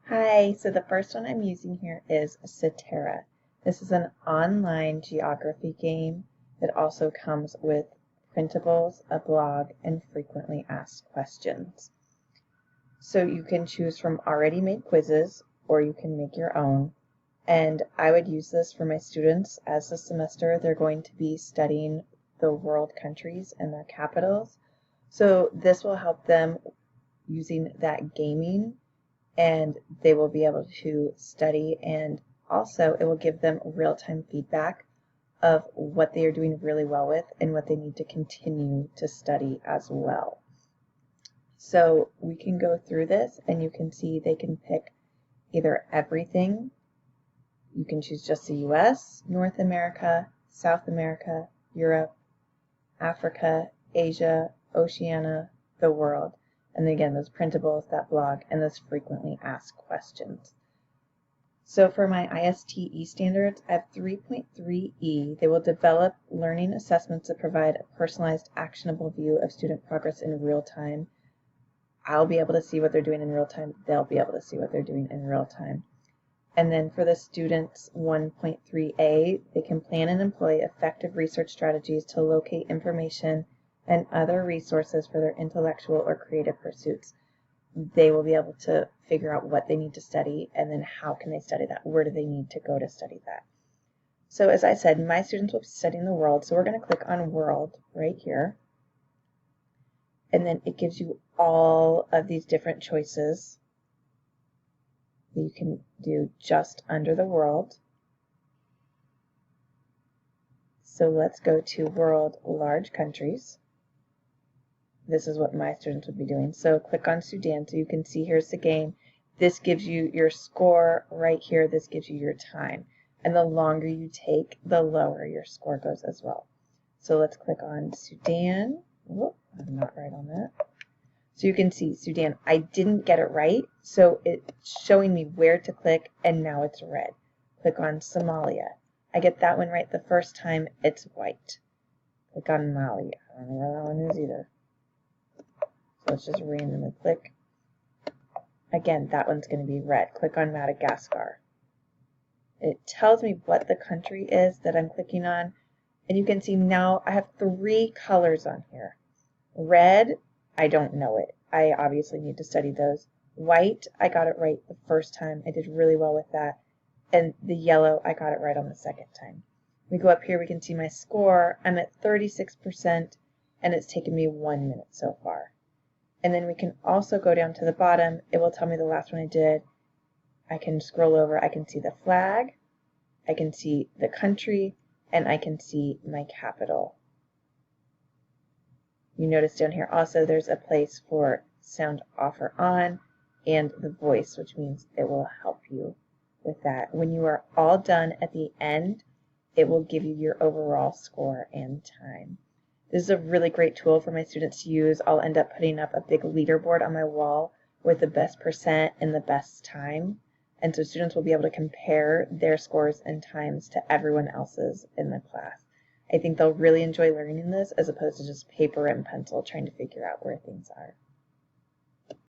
Hi, so the first one I'm using here is Seterra. This is an online geography game that also comes with printables, a blog, and frequently asked questions. So you can choose from already made quizzes or you can make your own. And I would use this for my students as this semester they're going to be studying the world countries and their capitals. So this will help them using that gaming, and they will be able to study, and also it will give them real-time feedback of what they are doing really well with and what they need to continue to study as well. So we can go through this and you can see they can pick either everything. You can choose just the US, North America, South America, Europe, Africa, Asia, Oceania, the world. And again, those printables, that blog, and those frequently asked questions. So for my ISTE standards, I have 3.3E. They will develop learning assessments that provide a personalized, actionable view of student progress in real time. I'll be able to see what they're doing in real time. They'll be able to see what they're doing in real time. And then for the students 1.3A, they can plan and employ effective research strategies to locate information and other resources for their intellectual or creative pursuits. They will be able to figure out what they need to study and then how can they study that? Where do they need to go to study that? So as I said, my students will be studying the world, so we're going to click on World right here. And then it gives you all of these different choices that you can do just under the world. So let's go to World Large Countries. This is what my students would be doing. So click on Sudan so you can see here's the game. This gives you your score right here. This gives you your time. And the longer you take, the lower your score goes as well. So let's click on Sudan. Whoop, I'm not right on that. So you can see Sudan. I didn't get it right, so it's showing me where to click, and now it's red. Click on Somalia. I get that one right the first time, it's white. Click on Mali. I don't know where that one is either. So let's just randomly click. Again, that one's going to be red. Click on Madagascar. It tells me what the country is that I'm clicking on, and you can see now I have 3 colors on here. Red, I don't know it. I obviously need to study those. White, I got it right the first time. I did really well with that. And the yellow, I got it right on the second time. We go up here, we can see my score. I'm at 36%, and it's taken me 1 minute so far. And then we can also go down to the bottom. It will tell me the last one I did. I can scroll over. I can see the flag. I can see the country, and I can see my capital. You notice down here also there's a place for sound off or on and the voice, which means it will help you with that. When you are all done at the end, it will give you your overall score and time. This is a really great tool for my students to use. I'll end up putting up a big leaderboard on my wall with the best percent and the best time. And so students will be able to compare their scores and times to everyone else's in the class. I think they'll really enjoy learning this as opposed to just paper and pencil trying to figure out where things are.